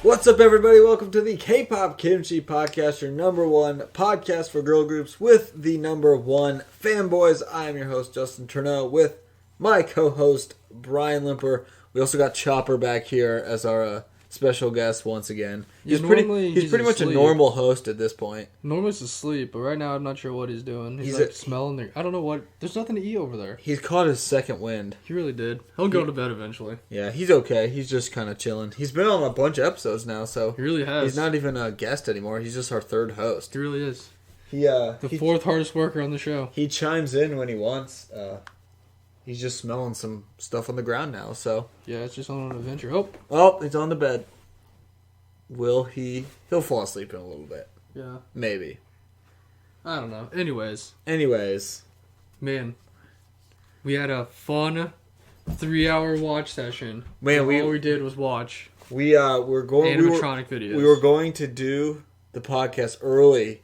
What's up, everybody? Welcome to the K-Pop Kimchi podcast, your number one podcast for girl groups with the number one fanboys. I am your host, Justin Turneau, with my co-host, Brian Limper. We also got Chopper back here as our special guest once again. He's pretty much a normal host at this point. Normally he's asleep, but right now I'm not sure what he's doing. He's like smelling there. I don't know what. There's nothing to eat over there. He's caught his second wind. He really did. He'll go to bed eventually. Yeah, he's okay. He's just kind of chilling. He's been on a bunch of episodes now, so he really has. He's not even a guest anymore. He's just our third host. He really is. The fourth hardest worker on the show. He chimes in when he wants. He's just smelling some stuff on the ground now, so... Yeah, it's just on an adventure. Oh, he's on the bed. Will he... He'll fall asleep in a little bit. Yeah. Maybe. I don't know. Anyways. Man. We had a fun 3-hour watch session. Man, all we did was watch. We're going... Animatronic videos. We were going to do the podcast early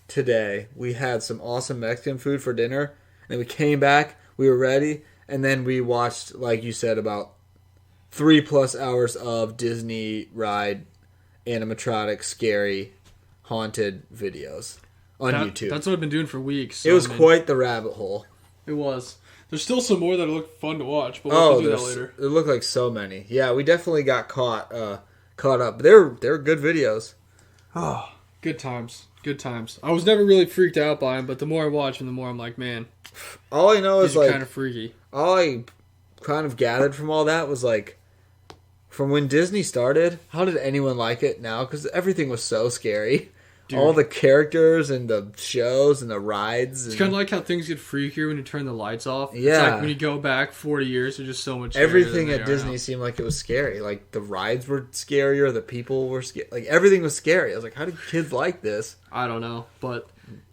today. We had some awesome Mexican food for dinner, and then we came back... We were ready, and then we watched, like you said, about 3+ hours of Disney ride, animatronic, scary, haunted videos on YouTube. That's what I've been doing for weeks. So it was quite the rabbit hole. It was. There's still some more that look fun to watch, but we'll do that later. It looked like so many. Yeah, we definitely got caught up. They're good videos. Oh, good times. Good times. I was never really freaked out by them, but the more I watch them, the more I'm like, man. All I know is like kind of freaky. All I kind of gathered from all that was like, from when Disney started, how did anyone like it now? Because everything was so scary. Dude. All the characters and the shows and the rides. It's kind of like how things get freakier when you turn the lights off. Yeah. It's like when you go back 40 years, there's just so much. Everything at Disney seemed like it was scary. Like the rides were scarier, the people were scary. Like everything was scary. I was like, how do kids like this? I don't know, but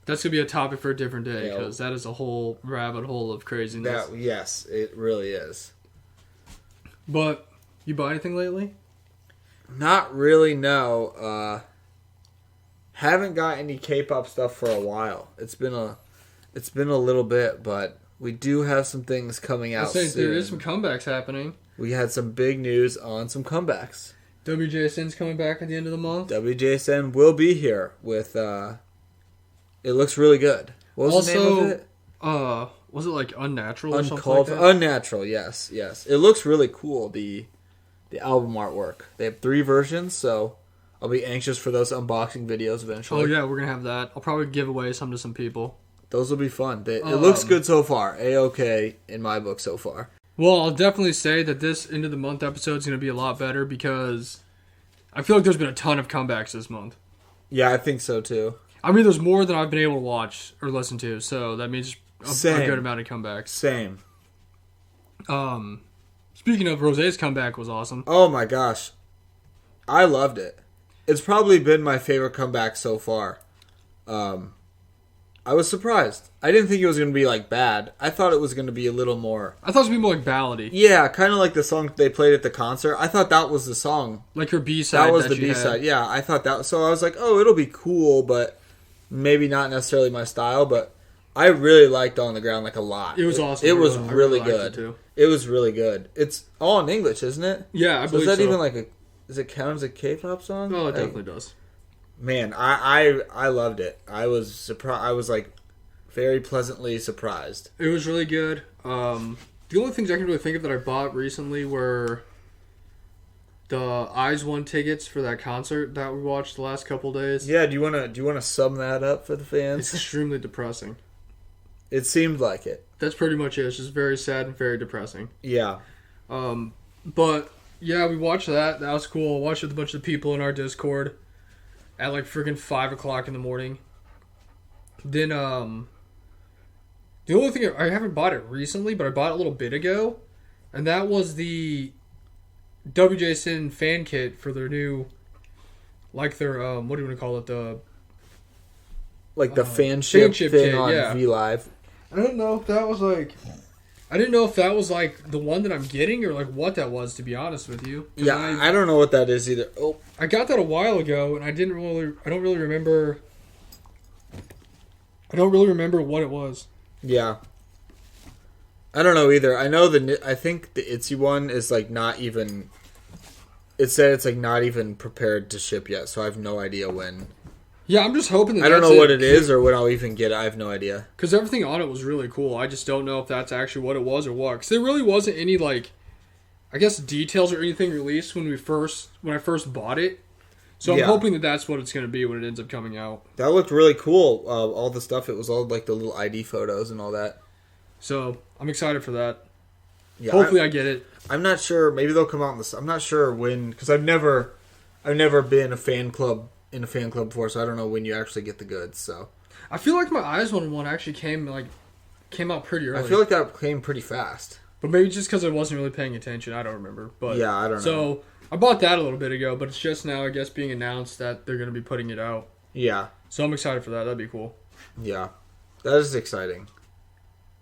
that's gonna be a topic for a different day because that is a whole rabbit hole of craziness. Yes, it really is. But you buy anything lately? Not really. No. Haven't got any K-pop stuff for a while. It's been a little bit, but we do have some things coming out soon. There is some comebacks happening. We had some big news on some comebacks. WJSN's coming back at the end of the month. WJSN will be here with. It looks really good. What was the name of it? Was it like Unnatural or something like that? Unnatural, yes. It looks really cool. The album artwork. They have 3 versions, so. I'll be anxious for those unboxing videos eventually. Oh, yeah, we're going to have that. I'll probably give away some to some people. Those will be fun. It looks good so far. A-okay in my book so far. Well, I'll definitely say that this end of the month episode is going to be a lot better because I feel like there's been a ton of comebacks this month. Yeah, I think so too. I mean, there's more than I've been able to watch or listen to, so that means a good amount of comebacks. Same. Speaking of, Rosé's comeback was awesome. Oh my gosh. I loved it. It's probably been my favorite comeback so far. I was surprised. I didn't think it was going to be like bad. I thought it was going to be a little more... I thought it was going to be more like ballady. Yeah, kind of like the song they played at the concert. I thought that was the song. Like her B-side. That was the B-side. Yeah, I thought that... So I was like, oh, it'll be cool, but maybe not necessarily my style. But I really liked On the Ground like a lot. It was awesome. It was really good. It was really good. It's all in English, isn't it? Yeah, I believe so. Is that even like a... Does it count as a K-pop song? Oh, it definitely does. Man, I loved it. I was surprised. I was like very pleasantly surprised. It was really good. The only things I can really think of that I bought recently were the Eyes One tickets for that concert that we watched the last couple days. Yeah, do you wanna sum that up for the fans? It's extremely depressing. It seemed like it. That's pretty much it. It's just very sad and very depressing. Yeah. But yeah, we watched that. That was cool. I watched it with a bunch of people in our Discord at like freaking 5 o'clock in the morning. Then, the only thing, I haven't bought it recently, but I bought it a little bit ago. And that was the WJSN fan kit for their new, like their, what do you want to call it? The fanship thing kit, on yeah. V-Live. I don't know if that was like... I didn't know if that was like the one that I'm getting or like what that was, to be honest with you. Yeah, I don't know what that is either. Oh, I got that a while ago, and I don't really remember what it was. Yeah. I don't know either. I know I think the Itzy one is like not even it said it's like not even prepared to ship yet, so I have no idea when. Yeah, I'm just hoping that I don't know what it is or when I'll even get it. I have no idea. Because everything on it was really cool. I just don't know if that's actually what it was or what. Because there really wasn't any, like, I guess details or anything released when I first bought it. So I'm hoping that that's what it's going to be when it ends up coming out. That looked really cool. All the stuff, it was all like the little ID photos and all that. So I'm excited for that. Yeah, hopefully I get it. I'm not sure. Maybe they'll come out in this. I'm not sure when, because I've never been a fan club before, so I don't know when you actually get the goods. So I feel like my Eyes one actually came out pretty early. I feel like that came pretty fast. But maybe just because I wasn't really paying attention, I don't remember. But yeah, I don't know. So I bought that a little bit ago, but it's just now, I guess, being announced that they're going to be putting it out. Yeah. So I'm excited for that. That'd be cool. Yeah, that is exciting.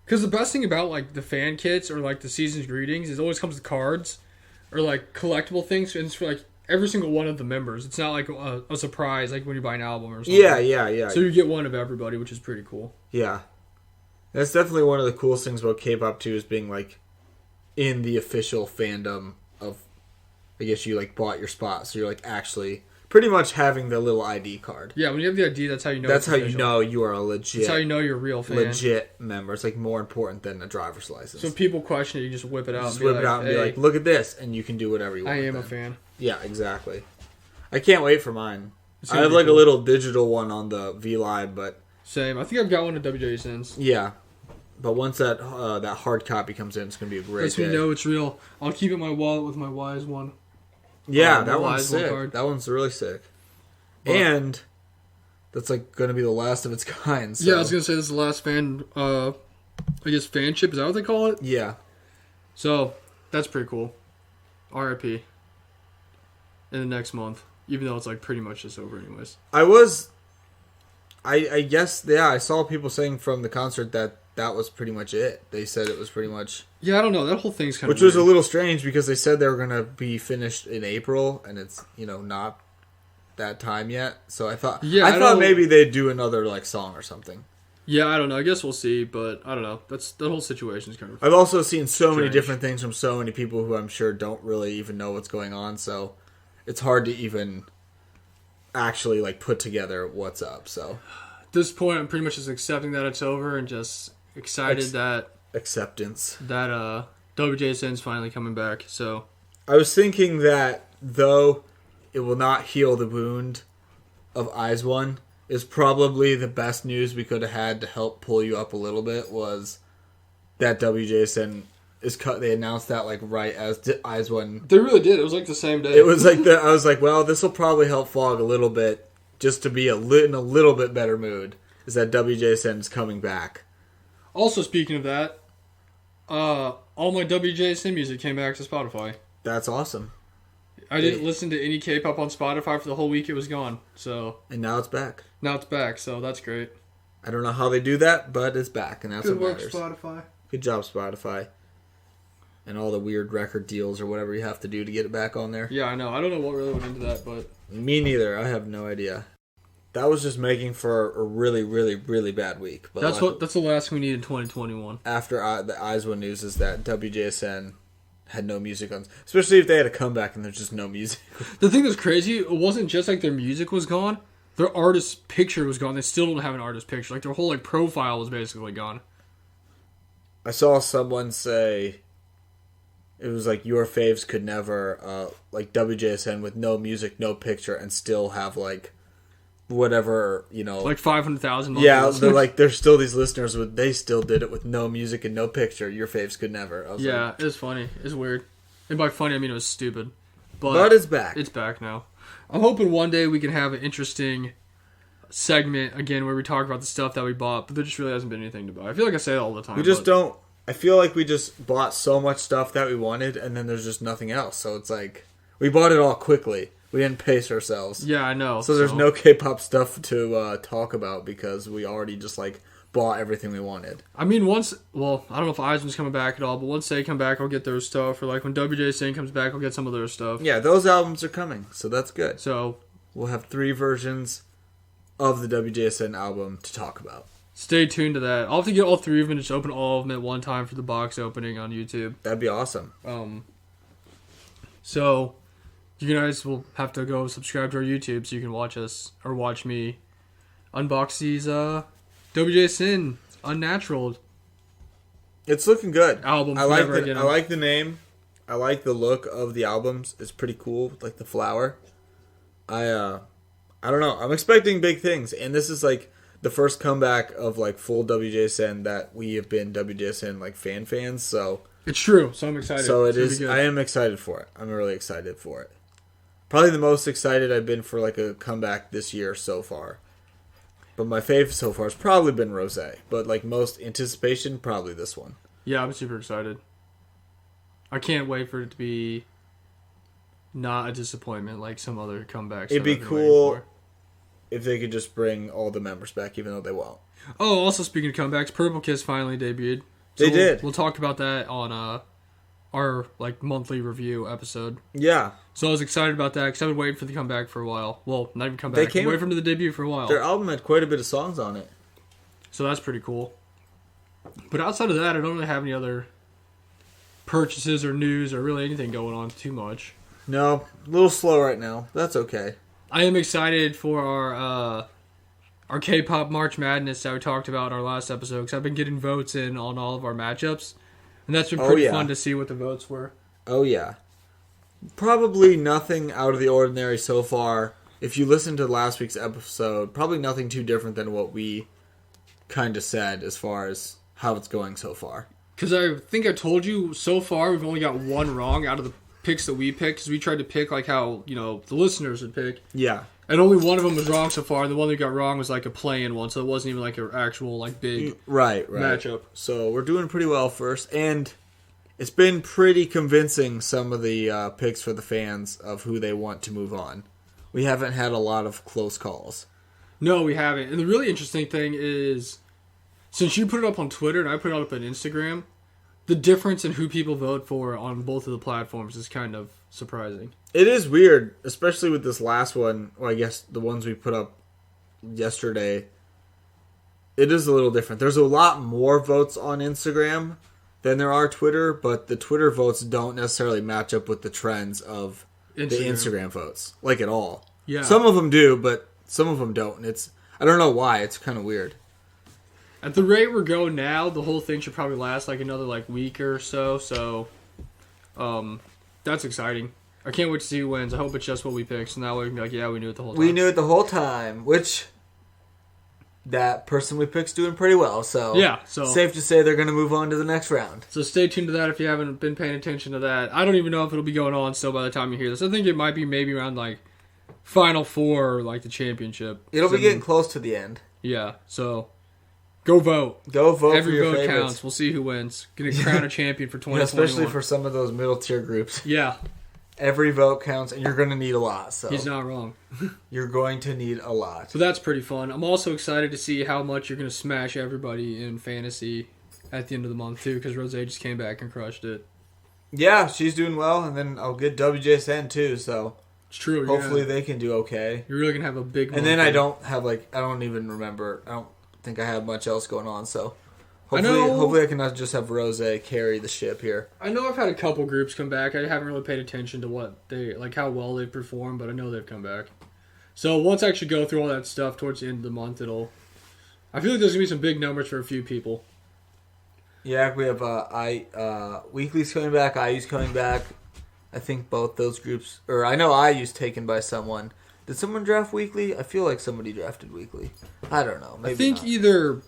Because the best thing about, like, the fan kits or, like, the season's greetings is it always comes with cards or, like, collectible things. And it's for, like, every single one of the members. It's not, like, a surprise, like, when you buy an album or something. Yeah. So you get one of everybody, which is pretty cool. Yeah. That's definitely one of the coolest things about K-pop, too, is being, like, in the official fandom of, I guess you, like, bought your spot. So you're, like, actually pretty much having the little ID card. Yeah, when you have the ID, that's how you know. That's how you know you are a legit. That's how you know you're a real fan. Legit member. It's like more important than a driver's license. So if people question it, you just whip it out. Just whip it out and be like, "Look at this," and you can do whatever you want. I am a fan. Yeah, exactly. I can't wait for mine. I have be like cool. a little digital one on the V Live, but Same. I think I've got one at WJSN's. yeah. But once that hard copy comes in, it's gonna be a great Lets day. me know it's real. I'll keep it in my wallet with my Wise one. Yeah, the that one's Wise one sick. card. That one's really sick. But- And that's like going to be the last of its kind. So. Yeah, I was gonna say this is the last fan. I guess fanship, is that what they call it? Yeah. So that's pretty cool. R.I.P. in the next month, even though it's like pretty much just over anyways. I guess, yeah, I saw people saying from the concert that was pretty much it. They said it was pretty much... Yeah, I don't know. That whole thing's kind of Which was a little strange because they said they were going to be finished in April, and it's, not that time yet. So I thought I thought maybe they'd do another, like, song or something. Yeah, I don't know. I guess we'll see, but I don't know. The whole situation's kind of... I've also seen so many strange. different things from so many people who I'm sure don't really even know what's going on, so it's hard to even actually, like, put together what's up, so... At this point, I'm pretty much just accepting that it's over and just excited that acceptance. That WJSN's finally coming back. So I was thinking that though it will not heal the wound of Eyes One, is probably the best news we could have had to help pull you up a little bit was that WJSN is cut. They announced that like right as Eyes One. They really did. It was like the same day. It was like I was like, well, this will probably help Fog a little bit. Just to be in a little bit better mood, is that WJSN's coming back. Also, speaking of that, all my WJSN music came back to Spotify. That's awesome. I didn't listen to any K-pop on Spotify for the whole week it was gone. So and now it's back. Now it's back, so that's great. I don't know how they do that, but it's back, and that's Good what work, matters. Spotify. Good job, Spotify. And all the weird record deals or whatever you have to do to get it back on there. Yeah, I know. I don't know what really went into that, but... Me neither. I have no idea. That was just making for a really, really, really bad week. But that's the last we need in 2021. After the Eyes One news is that WJSN had no music on... Especially if they had a comeback and there's just no music. The thing that's crazy, it wasn't just like their music was gone. Their artist picture was gone. They still don't have an artist picture. Like, their whole like profile was basically gone. I saw someone say... It was like your faves could never... like WJSN with no music, no picture, and still have like... whatever, like 500,000. Yeah, they're like, there's still these listeners they still did it with no music and no picture. Your faves could never. Yeah, it was funny. It's weird. And by funny, I mean it was stupid. But it's back. It's back now. I'm hoping one day we can have an interesting segment again where we talk about the stuff that we bought, but there just really hasn't been anything to buy. I feel like I say that all the time. We just don't. I feel like we just bought so much stuff that we wanted, and then there's just nothing else. So it's like we bought it all quickly. We didn't pace ourselves. Yeah, I know. So there's no K-pop stuff to talk about because we already just like bought everything we wanted. I mean, I don't know if Eisman's coming back at all, but once they come back, I'll get their stuff. Or like when WJSN comes back, I'll get some of their stuff. Yeah, those albums are coming, so that's good. So we'll have 3 versions of the WJSN album to talk about. Stay tuned to that. I'll have to get all 3 of them and just open all of them at one time for the box opening on YouTube. That'd be awesome. So, You guys will have to go subscribe to our YouTube so you can watch us, or watch me, unbox these WJ Sin Unnatural It's looking good. albums. I like the name. I like the look of the albums. It's pretty cool, like the flower. I don't know. I'm expecting big things, and this is like the first comeback of like full WJSN that we have been WJSN like fans. So it's true. So I'm excited. So it is. I am excited for it. I'm really excited for it. Probably the most excited I've been for like a comeback this year so far. But my favorite so far has probably been Rosé. But like most anticipation, probably this one. Yeah, I'm super excited. I can't wait for it to be not a disappointment like some other comebacks. It'd be cool if they could just bring all the members back, even though they won't. Oh, also speaking of comebacks, Purple Kiss finally debuted. So they did. We'll talk about that on our like monthly review episode. Yeah. So I was excited about that because I've been waiting for the comeback for a while. Well, not even comeback. I've been waiting for them to the debut for a while. Their album had quite a bit of songs on it. So that's pretty cool. But outside of that, I don't really have any other purchases or news or really anything going on too much. No, a little slow right now. That's okay. I am excited for our K-pop March Madness that we talked about in our last episode because I've been getting votes in on all of our matchups. And that's been pretty fun to see what the votes were. Oh, yeah. Probably nothing out of the ordinary so far. If you listen to last week's episode, probably nothing too different than what we kind of said as far as how it's going so far. Because I think I told you so far we've only got one wrong out of the picks that we picked because we tried to pick like how, the listeners would pick. Yeah. And only one of them was wrong so far. And the one that got wrong was like a play-in one, so it wasn't even like an actual like big matchup. So we're doing pretty well first. And it's been pretty convincing, some of the picks for the fans of who they want to move on. We haven't had a lot of close calls. No, we haven't. And the really interesting thing is, since you put it up on Twitter and I put it up on Instagram, the difference in who people vote for on both of the platforms is kind of surprising. It is weird, especially with this last one. Well, I guess the ones we put up yesterday. It is a little different. There's a lot more votes on Instagram than there are Twitter, but the Twitter votes don't necessarily match up with the trends of the Instagram votes, like at all. Yeah. Some of them do, but some of them don't. And I don't know why. It's kind of weird. At the rate we're going now, the whole thing should probably last like another like week or so. So, that's exciting. I can't wait to see who wins. I hope it's just what we picked, so now we can be like, yeah, we knew it the whole time. We knew it the whole time, which that person we picked's doing pretty well. So yeah, so safe to say they're going to move on to the next round. So stay tuned to that if you haven't been paying attention to that. I don't even know if it'll be going on still by the time you hear this. I think it might be maybe around like Final Four or like the championship. It'll be getting close to the end. Yeah, so go vote. Go vote Every for your vote favorites. counts. We'll see who wins. Gonna crown a champion for 2021. Especially for some of those middle tier groups. Yeah. Every vote counts, and you're going to need a lot. So he's not wrong. You're going to need a lot. So that's pretty fun. I'm also excited to see how much you're going to smash everybody in fantasy at the end of the month, too, because Rosé just came back and crushed it. Yeah, she's doing well, and then I'll get WJSN, too, so it's true. Hopefully they can do okay. You're really going to have a big month. And then I don't even remember. I don't think I have much else going on, so hopefully I can not just have Rosé carry the ship here. I know I've had a couple groups come back. I haven't really paid attention to what they like, how well they perform, but I know they've come back. So once I actually go through all that stuff towards the end of the month, I feel like there's gonna be some big numbers for a few people. Yeah, we have Weekly's coming back, IU's coming back. I think both those groups, or I know IU's taken by someone. Did someone draft Weekly? I feel like somebody drafted Weekly. I don't know. Maybe I think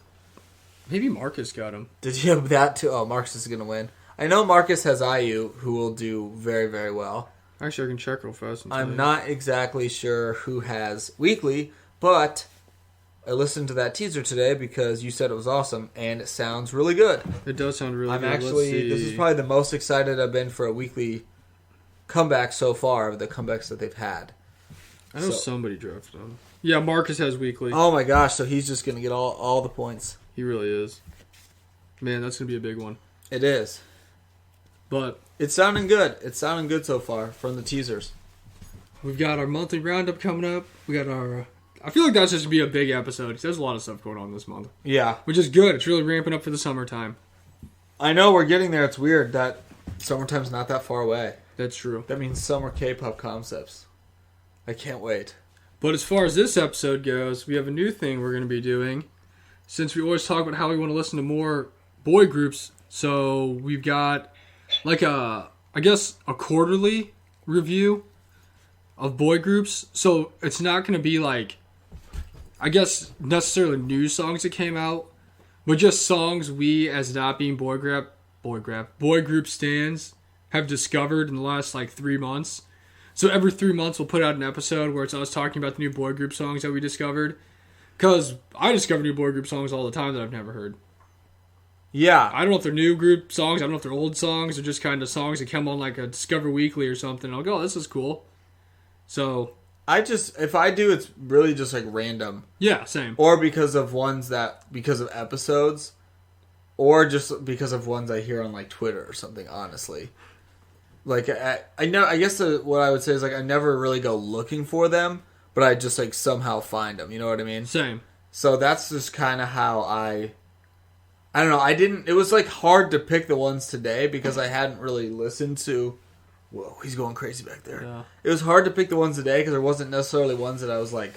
maybe Marcus got him. Did you have that too? Oh, Marcus is going to win. I know Marcus has IU, who will do very, very well. Actually, I can check real fast. I'm not exactly sure who has Weekly, but I listened to that teaser today because you said it was awesome, and it sounds really good. It does sound really good. This is probably the most excited I've been for a Weekly comeback so far, of the comebacks that they've had. I know somebody drafted him. Yeah, Marcus has Weekly. Oh my gosh, so he's just going to get all the points. He really is. Man, that's going to be a big one. It is. But it's sounding good. It's sounding good so far from the teasers. We've got our monthly roundup coming up. We got our... I feel like that's just going to be a big episode because there's a lot of stuff going on this month. Yeah. Which is good. It's really ramping up for the summertime. I know we're getting there. It's weird that summertime's not that far away. That's true. That means summer K-pop concepts. I can't wait. But as far as this episode goes, we have a new thing we're going to be doing. Since we always talk about how we want to listen to more boy groups, so we've got like a quarterly review of boy groups. So it's not going to be like, I guess, necessarily new songs that came out, but just songs we, as not being boy group stans, have discovered in the last like 3 months. So every 3 months we'll put out an episode where it's us talking about the new boy group songs that we discovered. Because I discover new boy group songs all the time that I've never heard. Yeah. I don't know if they're new group songs. I don't know if they're old songs or just kind of songs that come on like a Discover Weekly or something. I'll go, oh, this is cool. So if I do, it's really just like random. Yeah, same. Or because of episodes. Or just because of ones I hear on like Twitter or something, honestly. Like, I know. I guess what I would say is like I never really go looking for them, but I just like somehow find them. You know what I mean? Same. So that's just kind of how I don't know. It was like hard to pick the ones today because I hadn't really listened to. Whoa, he's going crazy back there. Yeah. It was hard to pick the ones today because there wasn't necessarily ones that I was like,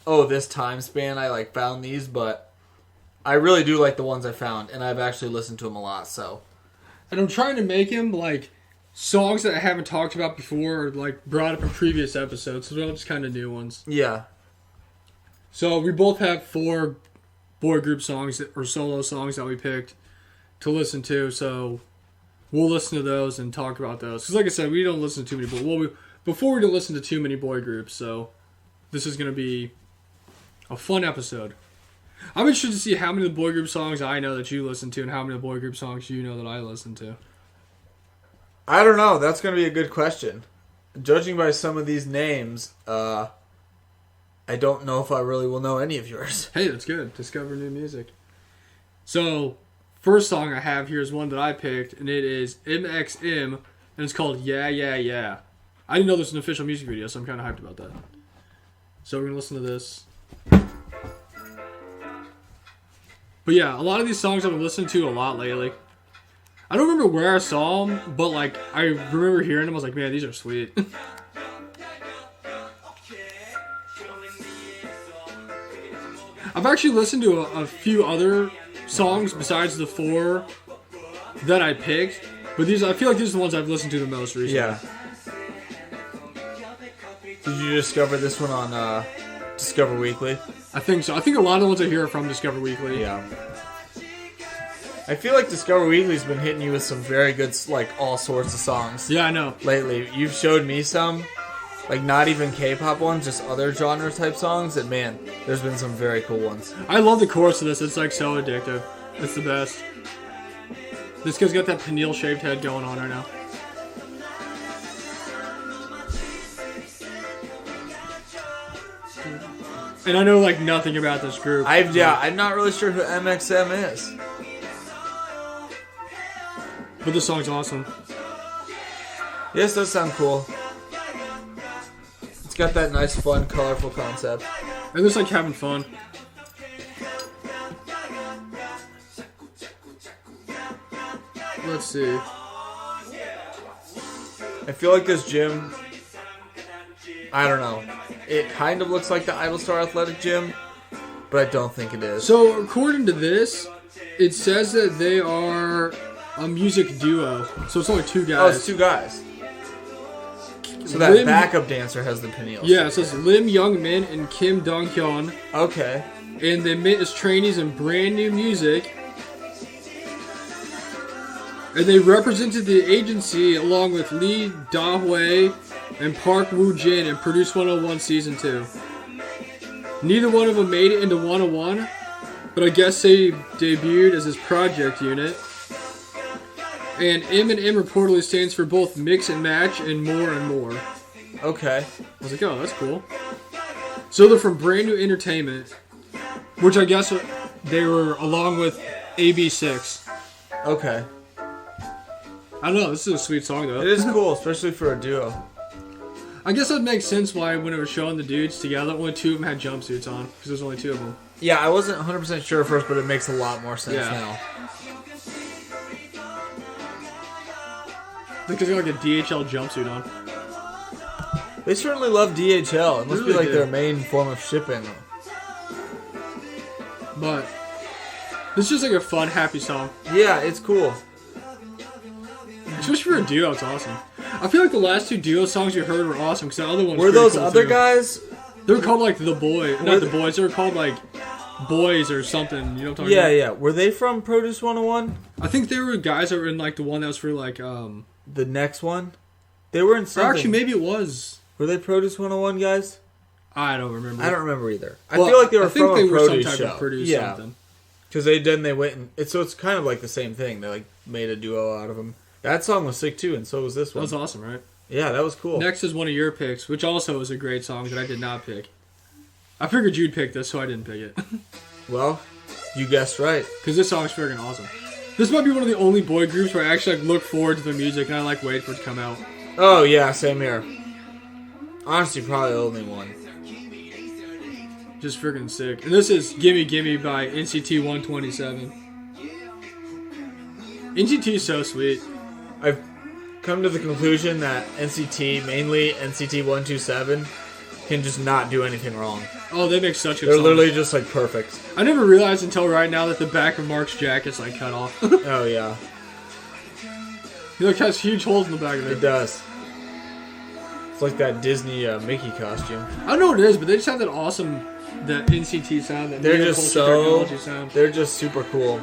oh, this time span I like found these, but I really do like the ones I found, and I've actually listened to them a lot. So, and I'm trying to make him like songs that I haven't talked about before, or like brought up in previous episodes. So they're all just kind of new ones. Yeah. So we both have 4 boy group songs or solo songs that we picked to listen to. So we'll listen to those and talk about those. Because like I said, we don't listen to too many. Before we don't listen to too many boy groups. So this is going to be a fun episode. I'm interested to see how many of the boy group songs I know that you listen to and how many of the boy group songs you know that I listen to. I don't know. That's going to be a good question. Judging by some of these names, I don't know if I really will know any of yours. Hey, that's good. Discover new music. So, first song I have here is one that I picked, and it is MXM, and it's called Yeah, Yeah, Yeah. I didn't know there's an official music video, so I'm kind of hyped about that. So we're going to listen to this. But yeah, a lot of these songs I've been listening to a lot lately. I don't remember where I saw them, but like I remember hearing them. I was like, man, these are sweet. I've actually listened to a few other songs besides the 4 that I picked, but I feel like these are the ones I've listened to the most recently. Yeah. Did you discover this one on Discover Weekly? I think so. I think a lot of the ones I hear are from Discover Weekly. Yeah. I feel like Discover Weekly's been hitting you with some very good, like, all sorts of songs. Yeah, I know. Lately. You've showed me some, like, not even K-pop ones, just other genre type songs, and man, there's been some very cool ones. I love the chorus of this. It's, like, so addictive. It's the best. This guy's got that pineal-shaped head going on right now. And I know, like, nothing about this group. I'm not really sure who MXM is. But this song's awesome. Yes, does sound cool. It's got that nice, fun, colorful concept. And it's like having fun. Let's see. I feel like this gym, I don't know. It kind of looks like the Idol Star Athletic Gym, but I don't think it is. So, according to this, it says that they are a music duo. So it's only 2 guys. Oh, it's 2 guys. So that backup dancer has the pineal. Yeah, it says Lim Young Min and Kim Dong Hyun. Okay. And they met as trainees in Brand New Music. And they represented the agency along with Lee Da-hwee and Park Woo-jin in Produce 101 Season 2. Neither one of them made it into 101, but I guess they debuted as his project unit. And M reportedly stands for both mix and match and more and more. Okay. I was like, oh, that's cool. So they're from Brand New Entertainment, which I guess they were along with AB6. Okay. I don't know, this is a sweet song though. It is cool, especially for a duo. I guess that makes sense why when it was showing the dudes together, only 2 of them had jumpsuits on, because there's only 2 of them. Yeah, I wasn't 100% sure at first, but it makes a lot more sense now. Because they got like a DHL jumpsuit on. They certainly love DHL. It must be really like do. their main form of shipping. But this is just like a fun, happy song. Yeah, it's cool. Especially for a duo, it's awesome. I feel like the last two duo songs you heard were awesome because the other ones Were pretty those cool other too. guys? They were called like The Boy. Were Not they- The Boys. They were called like Boys or something. You know what I'm talking Yeah, about? yeah. Were they from Produce 101? I think they were guys that were in like the one that was for like The next one? They were in or something. actually maybe it was. Were they Produce 101 guys? I don't remember. I don't remember either. Well, I feel like they were I think from they a were some produce type show. of produce Yeah, something. because they went and it's kind of like the same thing. They like made a duo out of them. That song was sick too, and so was this That one. was awesome, right? Yeah, that was cool. Next is one of your picks, which also is a great song that I did not pick. I figured you'd pick this, so I didn't pick it. Well, you guessed right. Because this song's freaking awesome. This might be one of the only boy groups where I actually like, look forward to their music and I like wait for it to come out. Oh yeah, same here. Honestly, probably the only one. Just freaking sick. And this is Gimme Gimme by NCT 127. NCT is so sweet. I've come to the conclusion that NCT, mainly NCT 127, can just not do anything wrong. Oh, they make such good They're songs. literally just like perfect. I never realized until right now that the back of Mark's jacket's like cut off. Oh yeah, He like has huge holes in the back of it it. does. It's like that Disney Mickey costume. I don't know what it is, but they just have that awesome, that NCT sound, that They're neo just culture so. technology sound. They're just super cool.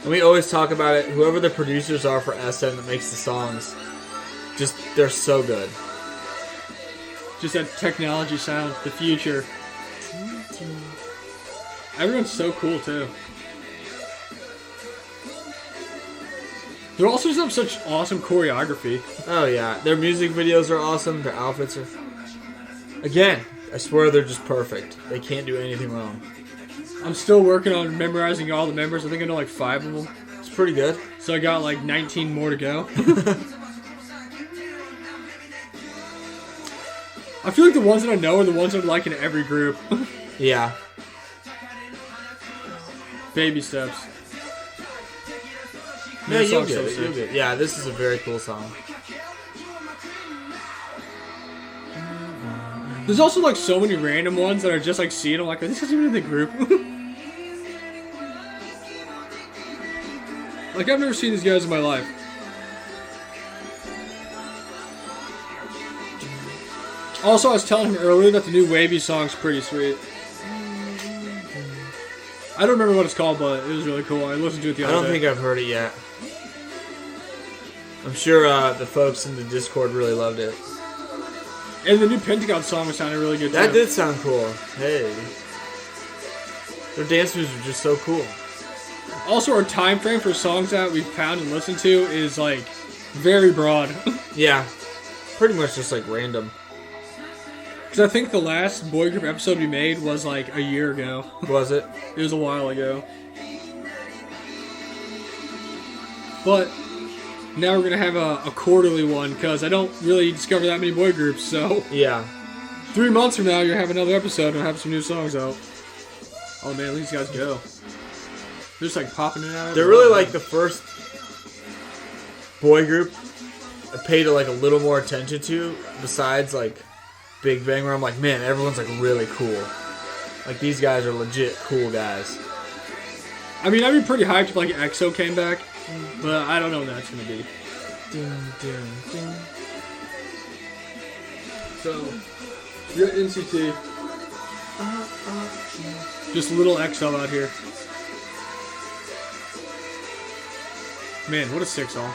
And we always talk about it. Whoever the producers are for SM that makes the songs, just they're so good. Just that technology sound, the future. Everyone's so cool too. They also just have such awesome choreography. Oh yeah, their music videos are awesome. Their outfits are. Again, I swear they're just perfect. They can't do anything wrong. I'm still working on memorizing all the members. I think I know like 5 of them. It's pretty good. So I got like 19 more to go. I feel like the ones that I know are the ones that I like in every group. Yeah. Baby steps. Yeah, This you'll song's get so it. sick. You'll get it. Yeah, this is a very cool song. There's also like so many random ones that are just like seeing. I'm like, this isn't even in the group. Like I've never seen these guys in my life. Also, I was telling him earlier that the new Wavy song's pretty sweet. I don't remember what it's called, but it was really cool. I listened to it the I other don't day. think I've heard it yet. I'm sure the folks in the Discord really loved it. And the new Pentagon song was sounding really good too. That did sound cool. Hey. Their dance moves are just so cool. Also, our time frame for songs that we've found and listened to is like very broad. Yeah. Pretty much just like random. Because I think the last boy group episode we made was like a year ago. Was it? It was a while ago. But now we're going to have a quarterly one because I don't really discover that many boy groups. So Yeah. 3 months from now, you'll have another episode and have some new songs out. Oh man, let these guys go. They're just like popping it out. They're really like the first boy group I paid like a little more attention to besides like Big Bang, where I'm like, man, everyone's like really cool. Like these guys are legit cool guys. I mean, I'd be pretty hyped if like EXO came back, but I don't know what that's gonna be. So, we got NCT. Just little EXO out here. Man, what a sick song.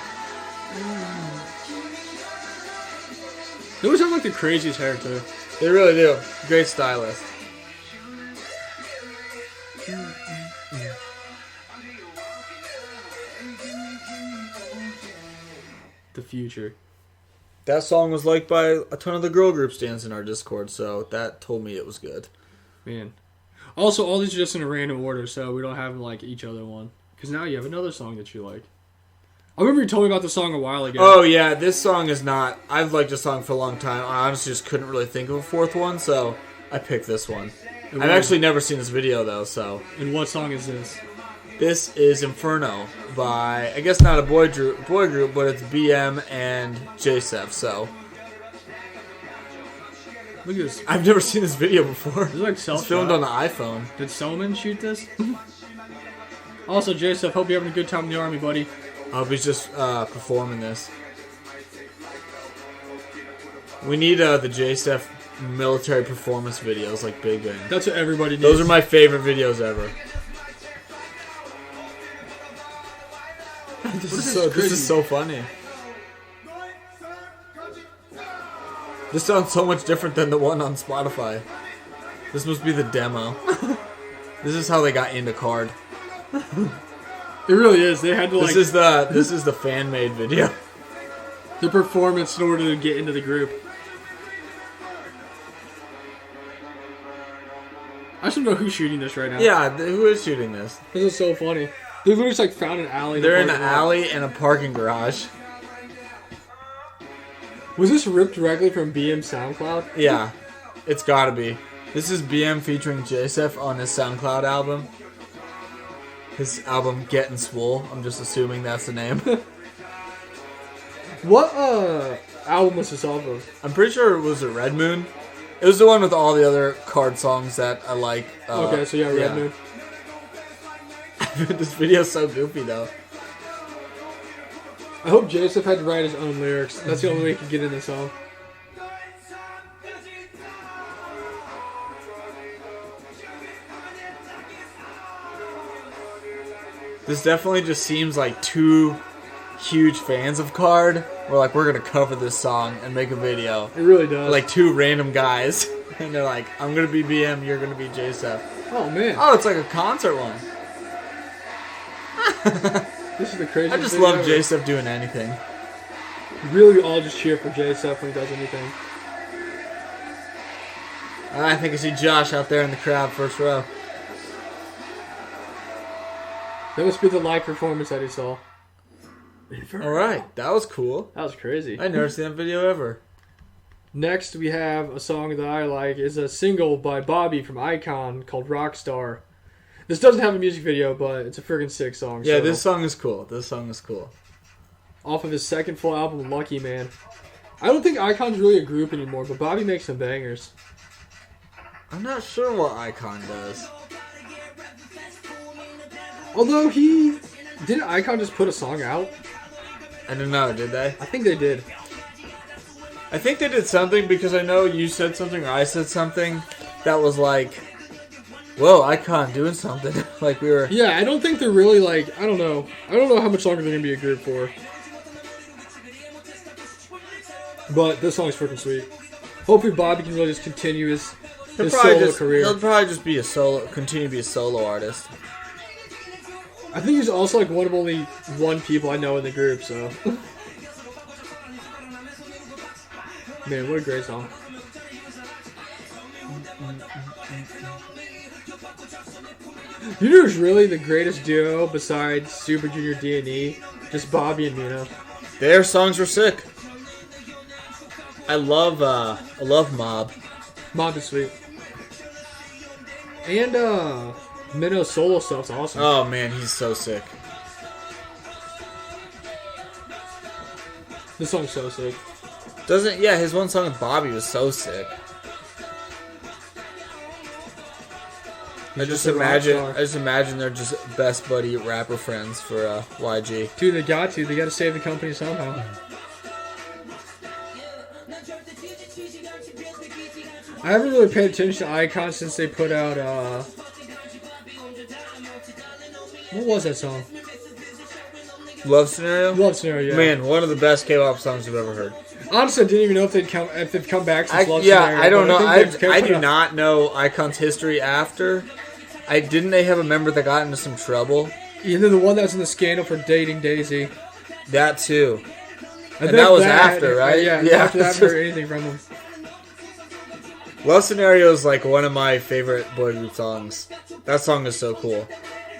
They always have like the craziest hair too. They really do. Great stylist. The future. That song was liked by a ton of the girl group stands in our Discord, so that told me it was good. Man. Also, all these are just in a random order, so we don't have like each other one. Because now you have another song that you like. I remember you told me about the song a while ago. Oh yeah, this song is not. I've liked this song for a long time. I honestly just couldn't really think of a fourth one, so I picked this one. I've actually never seen this video though, so And what song is this? This is Inferno by, I guess not a boy group, but it's BM and JSEF. So look at this. I've never seen this video before. It's like It's filmed on the iPhone. Did Solomon shoot this? Also, JSEF, hope you're having a good time in the army, buddy. I hope he's just performing this. We need the JSEF military performance videos like Big Bang. That's what everybody needs. Those are my favorite videos ever. This is so funny. This sounds so much different than the one on Spotify. This must be the demo. This is how they got into Card. It really is. They had to like. This is the fan made video. The performance in order to get into the group. I just don't know who's shooting this right now. Yeah, who is shooting this? This is so funny. They literally just like found an alley. They're in an alley and a parking garage. Was this ripped directly from BM SoundCloud? Yeah, it's gotta be. This is BM featuring JSEF on his SoundCloud album. His album Gettin' Swole. I'm just assuming that's the name. What album was this off of? I'm pretty sure it was a Red Moon. It was the one with all the other Card songs that I like. Okay, so yeah, Red Moon. This video's so goofy though. I hope JSEF had to write his own lyrics. That's the only way he could get in the song. This definitely just seems like two huge fans of Card. We're like, we're gonna cover this song and make a video. It really does. Like two random guys, and they're like, I'm gonna be BM, you're gonna be JSEF. Oh man. Oh, it's like a concert one. This is the craziest. I just love JSEF doing anything. Really, we all just cheer for JSEF when he does anything. I think I see Josh out there in the crowd, first row. That must be the live performance that he saw. Alright, that was cool. That was crazy. I never seen that video ever. Next, we have a song that I like. It's a single by Bobby from Icon called Rockstar. This doesn't have a music video, but it's a friggin' sick song. Yeah, so. this song is cool. This song is cool. Off of his second full album, Lucky Man. I don't think Icon's really a group anymore, but Bobby makes some bangers. I'm not sure what Icon does. Although didn't Icon just put a song out? I don't know, did they? I think they did. I think they did something because I know you said something or I said something that was like, whoa, Icon doing something. Like we were... Yeah, I don't think they're really like, I don't know. I don't know how much longer they're going to be a group for. But this song's freaking sweet. Hopefully Bobby can really just continue his solo career. He'll probably just be continue to be a solo artist. I think he's also like one of only one people I know in the group, so. Man, what a great song. You know who's really the greatest duo besides Super Junior D&E? Just Bobby and Nina. Their songs were sick. I love Mob. Mob is sweet. And Minno's solo stuff's awesome. Oh man, he's so sick. This song's so sick. His one song with Bobby was so sick. I just imagine they're just best buddy rapper friends for YG. Dude, they got to save the company somehow. I haven't really paid attention to Icon since they put out, what was that song? Love Scenario? Love Scenario, yeah. Man, one of the best K-pop songs I've ever heard. Honestly, I didn't even know if they've come back since Love Scenario. I don't know. I do not know Icon's history after. Didn't they have a member that got into some trouble? And then the one that was in the scandal for dating Daisy. That too. And that was after, right? Yeah, after that, I haven't heard anything from them. Love Scenario is like one of my favorite boy group songs. That song is so cool.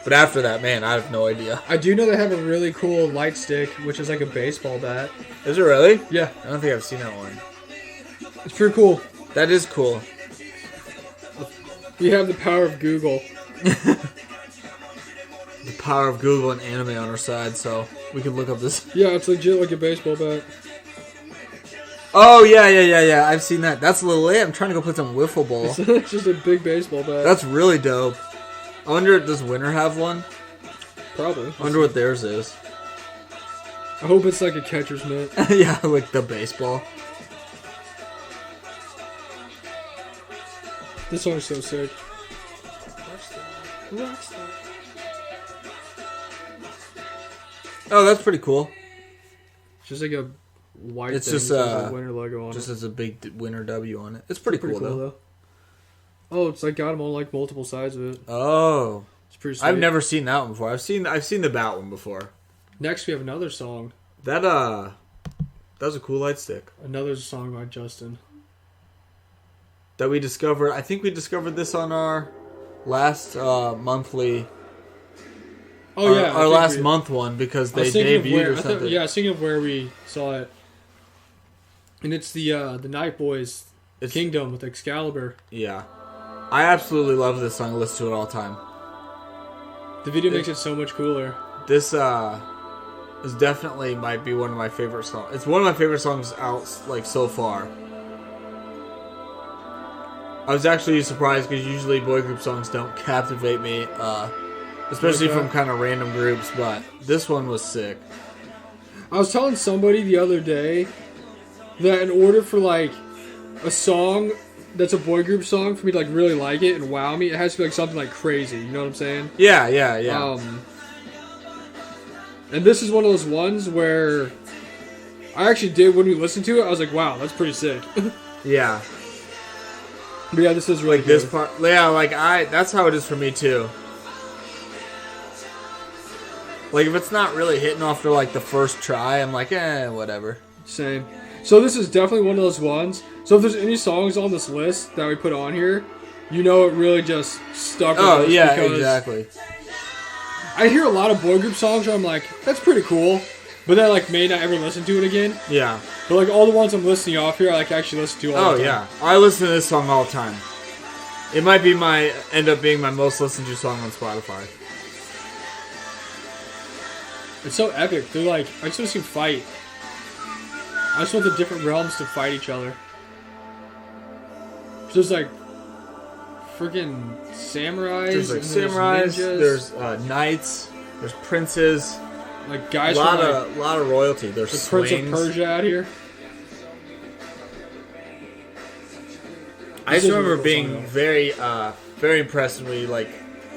But after that, man, I have no idea. I do know they have a really cool light stick, which is like a baseball bat. Is it really? Yeah. I don't think I've seen that one. It's pretty cool. That is cool. We have the power of Google. the power of Google and anime on our side, so we can look up this. Yeah, it's legit like a baseball bat. Oh, yeah. I've seen that. That's a little late. I'm trying to go put some wiffle ball. It's just a big baseball bat. That's really dope. I wonder, does Winter have one? Probably. I wonder what theirs is. I hope it's like a catcher's mitt. Yeah, like the baseball. This song's so sick. Oh, that's pretty cool. It's just like a white It's thing just with a winter logo on just it. as a big Winter W on it. It's pretty cool though. Oh, it's like got them on like multiple sides of it. Oh, it's pretty sweet. I've never seen that one before. I've seen the bat one before. Next, we have another song. That was a cool light stick Another song by Justin that we discovered. I think we discovered this on our last monthly. Oh yeah, our last month one because they debuted or something. I was thinking of where we saw it, and it's the Night Boys Kingdom with Excalibur. Yeah, I absolutely love this song. I listen to it all the time. The video makes it so much cooler. This is definitely might be one of my favorite songs. It's one of my favorite songs out like so far. I was actually surprised because usually boy group songs don't captivate me. Especially from kind of random groups, but this one was sick. I was telling somebody the other day that in order for like a song that's a boy group song for me to like really like it and wow me, it has to be like something like crazy. You know what I'm saying? Yeah. And this is one of those ones where I actually did when we listened to it. I was like, wow, that's pretty sick. Yeah. But yeah, this is really like good. This part. Yeah, that's how it is for me too. Like, if it's not really hitting off for, like, the first try, I'm like, whatever. Same. So this is definitely one of those ones. So if there's any songs on this list that we put on here, you know it really just stuck with us. Oh, yeah, exactly. I hear a lot of boy group songs where I'm like, that's pretty cool. But then, like, may not ever listen to it again. Yeah. But, like, all the ones I'm listening off here, I, like, actually listen to all the time. Oh, yeah. I listen to this song all the time. It might be end up being my most listened to song on Spotify. It's so epic. They're like, I just want to see them fight. I just want the different realms to fight each other. So there's like freaking samurais. There's like samurais. There's knights. There's princes. Like guys. A lot of royalty. There's the swings. Prince of Persia out here. I just remember being very impressed when we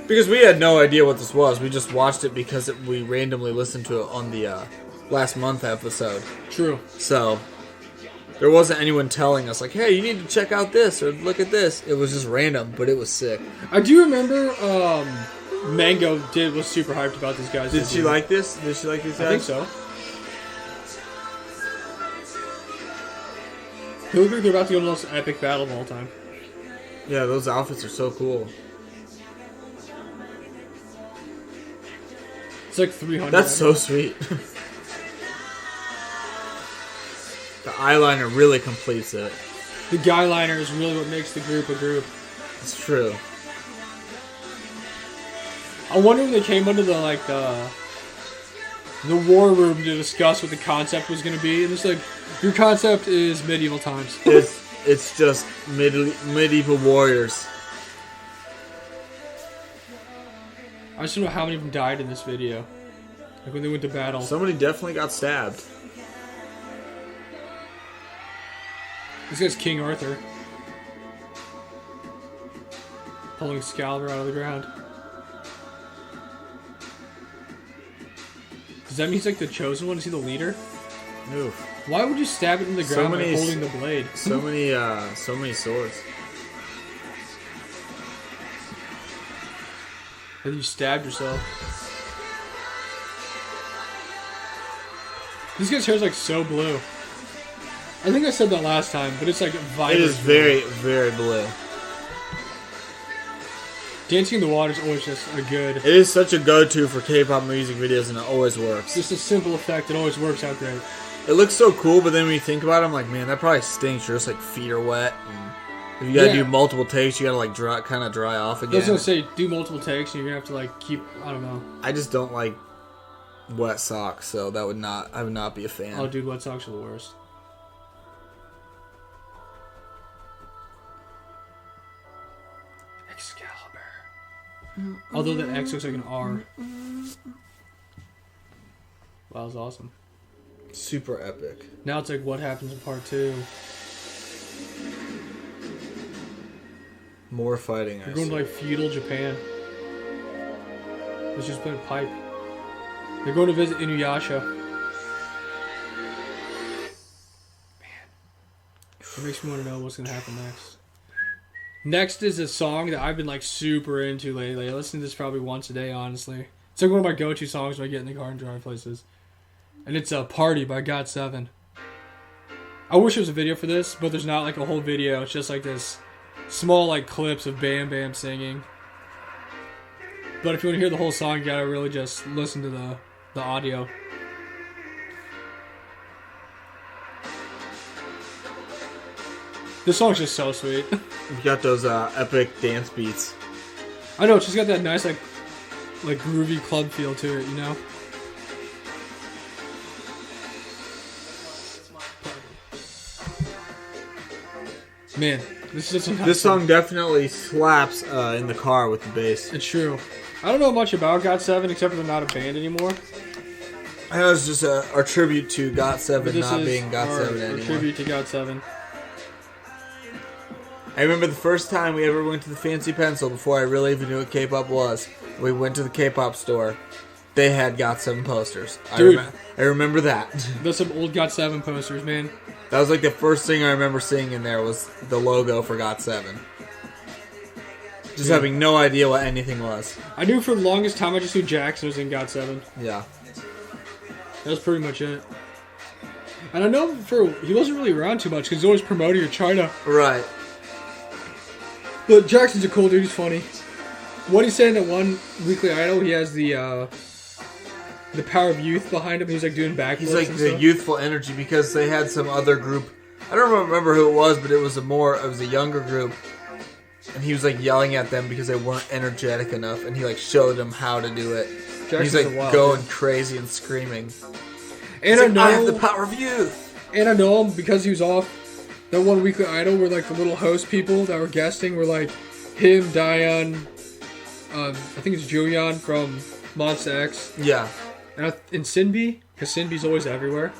because we had no idea what this was. We just watched it because we randomly listened to it on the last month episode. True. So there wasn't anyone telling us like, "Hey, you need to check out this or look at this." It was just random, but it was sick. I do remember Mango was super hyped about these guys. Did she like this? Did she like these guys? I think so. They look like they're about to go into the most epic battle of all time. Yeah, those outfits are so cool. It's like 300. That's so sweet. The eyeliner really completes it. The guy liner is really what makes the group a group. It's true. I wonder if they came under the war room to discuss what the concept was going to be. And it's like, your concept is medieval times. It's just medieval warriors. I just don't know how many of them died in this video. Like when they went to battle. Somebody definitely got stabbed. This guy's King Arthur. Pulling Excalibur out of the ground. Does that mean he's like the chosen one? Is he the leader? Oof. Why would you stab it in the ground by holding the blade? So many swords. Have you stabbed yourself? This guy's hair is like so blue. I think I said that last time, but it's like vibrant. It is very, very blue. Dancing in the water is always just a good... It is such a go-to for K-pop music videos, and it always works. Just a simple effect. It always works out great. It looks so cool, but then when you think about it, I'm like, man, that probably stinks. Your just like feet are wet. And If you gotta do multiple takes, you gotta like kind of dry off again. I was gonna say do multiple takes, and you're gonna have to like keep. I don't know. I just don't like wet socks, so I would not be a fan. Oh, dude, wet socks are the worst. Excalibur. Although the X looks like an R. Wow, that was awesome. Super epic. Now it's like what happens in part 2. More fighting. We're going to like feudal Japan. Let's just play a pipe. They're going to visit Inuyasha. Man. It makes me want to know what's going to happen next. Next is a song that I've been like super into lately. I listen to this probably once a day, honestly. It's like one of my go-to songs when I get in the car and drive places. And it's a Party by GOT7. I wish there was a video for this, but there's not like a whole video. It's just like this small like clips of Bam Bam singing. But if you want to hear the whole song, you gotta really just listen to the audio. This song's just so sweet. You got those epic dance beats. I know, it's just got that nice like groovy club feel to it, you know? Man, this song definitely slaps in the car with the bass. It's true. I don't know much about GOT7 except for they're not a band anymore. I know it's just our tribute to GOT7 not being GOT7 anymore. Our tribute to GOT7. I remember the first time we ever went to the Fancy Pencil before I really even knew what K-pop was. We went to the K-pop store. They had GOT7 posters. Dude, I remember that. There's some old GOT7 posters, man. That was like the first thing I remember seeing in there was the logo for GOT7. Just having no idea what anything was. I knew for the longest time I just knew Jackson was in GOT7. Yeah. That was pretty much it. And I know he wasn't really around too much because he's always promoting in China. Right. But Jackson's a cool dude. He's funny. What he's saying that one Weekly Idol, he has the power of youth behind him. He's like doing backflips. He's like the youthful energy because they had some other group. I don't remember who it was, but it was a younger group, and he was like yelling at them because they weren't energetic enough, and he like showed them how to do it. He's like going crazy and screaming. And I have the power of youth. And I know him because he was off that one Weekly Idol where like the little host people that were guesting were like him, Dion, I think it's Julian from Monsta X. Yeah. And Sinbi, because Sinbi's always everywhere.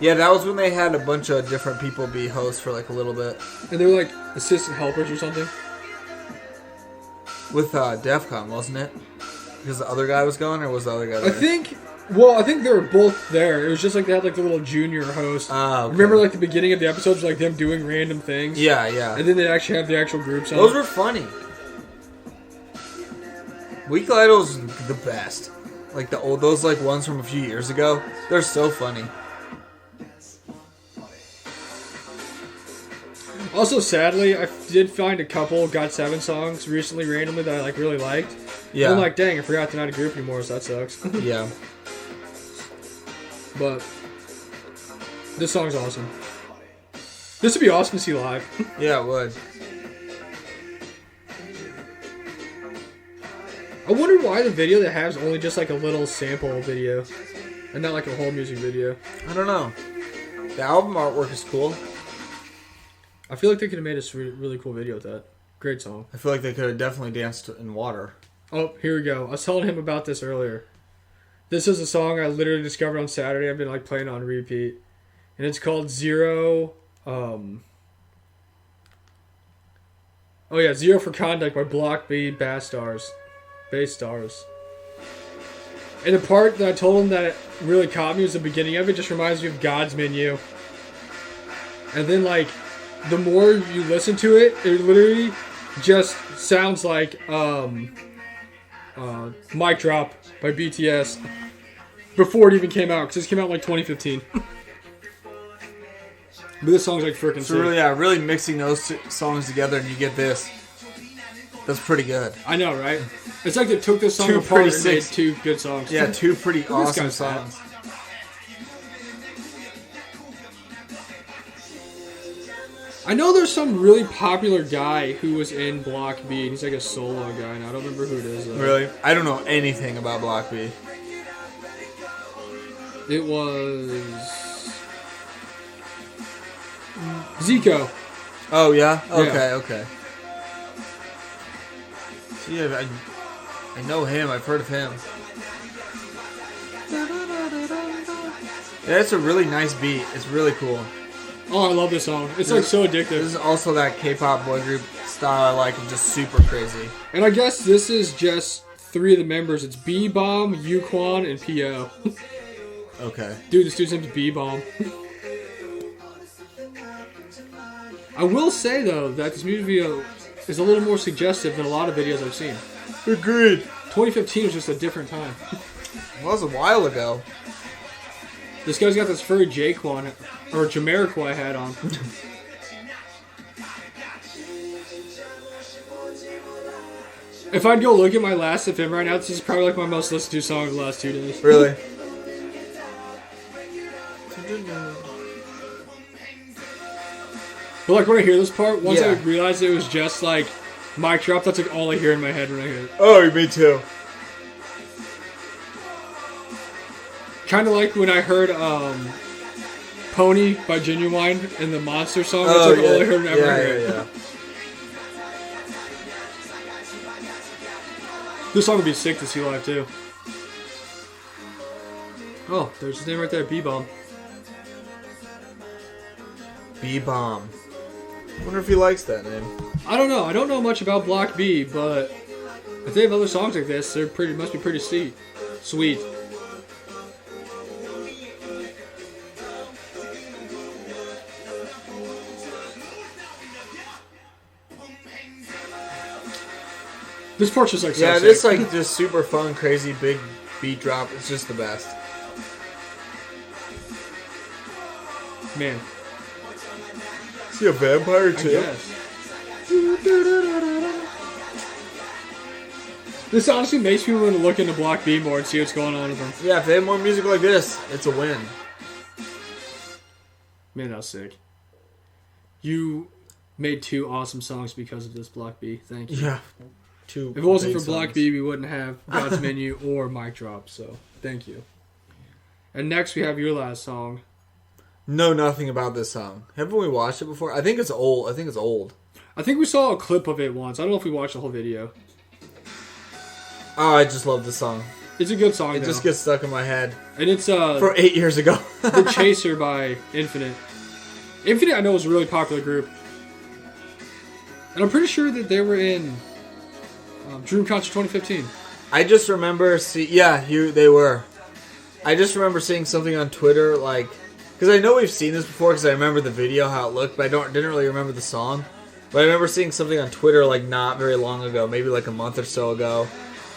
Yeah, that was when they had a bunch of different people be hosts for like a little bit. And they were like assistant helpers or something. With DEF CON, wasn't it? Because the other guy was going, or was the other guy there? I think they were both there. It was just like they had like the little junior host. Ah, okay. Remember like the beginning of the episodes, like them doing random things? Yeah, yeah. And then they actually have the actual groups on. Those were funny. Weekly Idol's the best. Like those like ones from a few years ago. They're so funny. Also, sadly, I did find a couple GOT7 songs recently randomly that I like really liked. Yeah. And I'm like, dang, I forgot they're not a group anymore, so that sucks. Yeah. But this song's awesome. This would be awesome to see live. Yeah, it would. I wonder why the video they have is only just like a little sample video and not like a whole music video. I don't know. The album artwork is cool. I feel like they could have made a really cool video with that. Great song. I feel like they could have definitely danced in water. Oh, here we go. I was telling him about this earlier. This is a song I literally discovered on Saturday. I've been like playing on repeat. And it's called Zero. Zero for Conduct by Block B Bass Stars. And the part that I told him that really caught me was the beginning of it. Just reminds me of God's Menu. And then like the more you listen to it, it literally just sounds like Mic Drop by BTS before it even came out, because this came out in like 2015. But this song's like freaking sick. Really mixing those two songs together and you get this. That's pretty good. I know, right? It's like they took this song apart and made two good songs. Yeah, two pretty awesome songs. I know there's some really popular guy who was in Block B, and he's like a solo guy, and I don't remember who it is, though. Really? I don't know anything about Block B. It was... Zico. Oh, yeah? Okay, Yeah. okay. See, I know him. I've heard of him. Yeah, it's a really nice beat. It's really cool. Oh, I love this song. It's like so addictive. This is also that K-pop boy group style I like, and just super crazy. And I guess this is just 3 of the members. It's B-Bomb, Yuquan, and P.O. Okay. Dude, this dude's name's B-Bomb. I will say, though, that this music video is a little more suggestive than a lot of videos I've seen. Agreed. 2015 was just a different time. Well, that was a while ago. This guy's got this furry Jaquan, or Jamiroquai hat on. If I'd go look at my last of him right now, this is probably like my most listened to song of the last 2 days. Really? But like when I hear this part, once I Yeah. realized it was just like mic drop, that's like all I hear in my head when I hear it. Oh, me too. Kind of like when I heard Pony by Genuine in the Monster song. That's Oh, like yeah. all I heard whenever I Yeah, heard it. yeah. This song would be sick to see live too. Oh, there's his name right there, B-Bomb. B-Bomb. Wonder if he likes that name. I don't know. I don't know much about Block B, but if they have other songs like this, they're must be pretty sweet. This part's just like so Yeah, sick. this like just super fun, crazy, big beat drop. It's just the best. Man, Is he a vampire I too? guess. This honestly makes me want to look into Block B more and see what's going on with them. Yeah, if they have more music like this, it's a win. Man, that was sick. You made 2 awesome songs because of this, Block B. Thank you. Yeah. Two. If it wasn't for big Block songs. B, we wouldn't have God's Menu or Mic Drop, so thank you. And next we have your last song. Know nothing about this song. Haven't we watched it before? I think it's old. I I think we saw a clip of it once. I don't know if we watched the whole video. Oh, I just love this song. It's a good song, It though. just gets stuck in my head. And it's For 8 years ago. The Chaser by Infinite. Infinite, I know, is a really popular group. And I'm pretty sure that they were in Dream Concert 2015. I just remember they were. I just remember seeing something on Twitter, like, because I know we've seen this before, because I remember the video, how it looked, but didn't really remember the song. But I remember seeing something on Twitter, like, not very long ago, maybe like a month or so ago.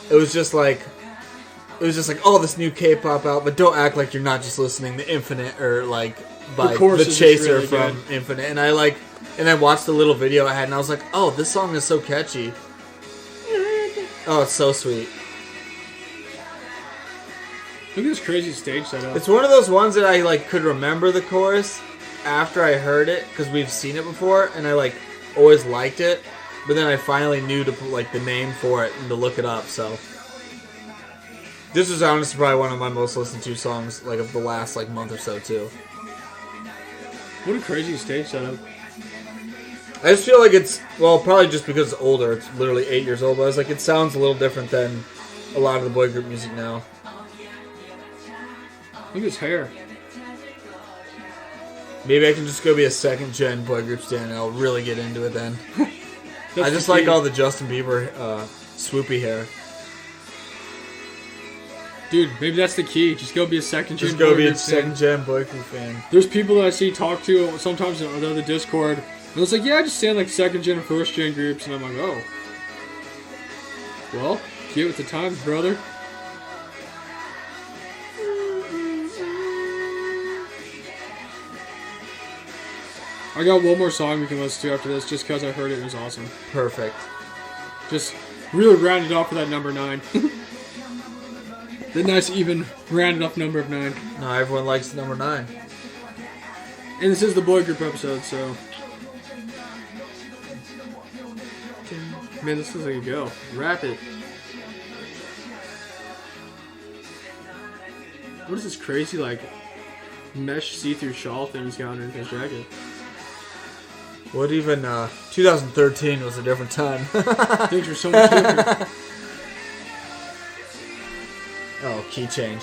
It was just like, oh, this new K-pop out, but don't act like you're not just listening to Infinite, or like, by The chorus The is Chaser really from good. Infinite. And I watched the little video I had, and I was like, oh, this song is so catchy. Oh, it's so sweet. Look at this crazy stage setup. It's one of those ones that I like could remember the chorus after I heard it because we've seen it before, and I like always liked it. But then I finally knew to put like the name for it and to look it up. So this is honestly probably one of my most listened to songs like of the last like month or so too. What a crazy stage setup. I just feel like it's probably just because it's older. It's literally 8 years old, but I was like, it sounds a little different than a lot of the boy group music now. Look at his hair. Maybe I can just go be a second gen boy group stan and I'll really get into it then. I just the like key. all the Justin Bieber swoopy hair. Dude, maybe that's the key. Just go be a second gen. Just go boy be a group fan. second gen boy group fan. There's people that I see talk to sometimes on the other Discord. And it's like, yeah, I just stand like second gen and first gen groups, and I'm like, oh. Well, get with the times, brother. I got one more song we can listen to after this, just because I heard it and it was awesome. Perfect. Just really rounded off for that number 9. The nice, even, rounded off number of 9. No, everyone likes number 9. And this is the boy group episode, so Man, this is like a go. Wrap it. What is this crazy, like, mesh see-through shawl thing he's got under his jacket? What even, 2013 was a different time. Things were so much different. Oh, key change.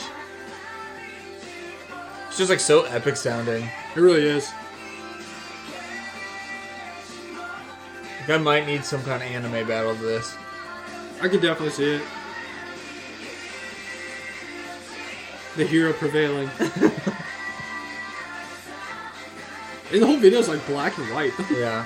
It's just like so epic sounding. It really is. Like, I might need some kind of anime battle to this. I could definitely see it. The hero prevailing. And the whole video is like black and white. Yeah.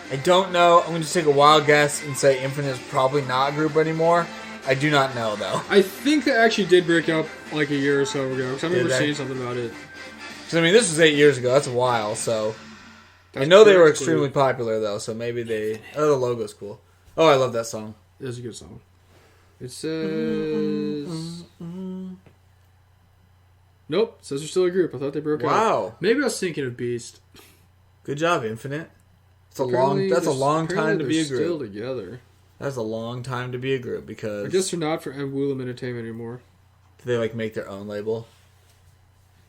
I don't know. I'm going to take a wild guess and say Infinite is probably not a group anymore. I do not know, though. I think they actually did break up like a year or so ago. Because I remember seeing something about it. Because, I mean, this was 8 years ago. That's a while, so... I know they were extremely popular, though, so maybe they... Oh, the logo's cool. Oh, I love that song. It is a good song. It says... Nope. It says they're still a group. I thought they broke up. Wow. Maybe I was thinking of Beast. Good job, Infinite. That's a long time to be a group. Still together. That's a long time to be a group because... I guess they're not for Woolam Entertainment anymore. Do they, like, make their own label?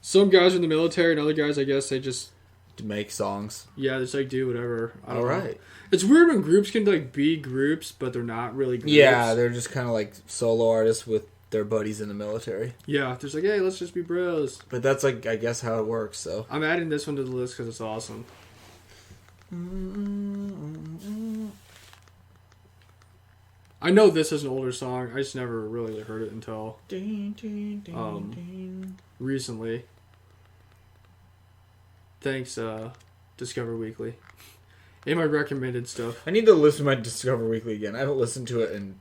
Some guys are in the military and other guys, I guess, they just... To make songs. Yeah, just like do whatever. All right. It's weird when groups can like be groups, but they're not really groups. Yeah, they're just kind of like solo artists with their buddies in the military. Yeah, there's like, hey, let's just be bros. But that's like, I guess, how it works. So I'm adding this one to the list because it's awesome. I know this is an older song. I just never really heard it until recently. Thanks, Discover Weekly. In my recommended stuff. I need to listen to my Discover Weekly again. I haven't listened to it in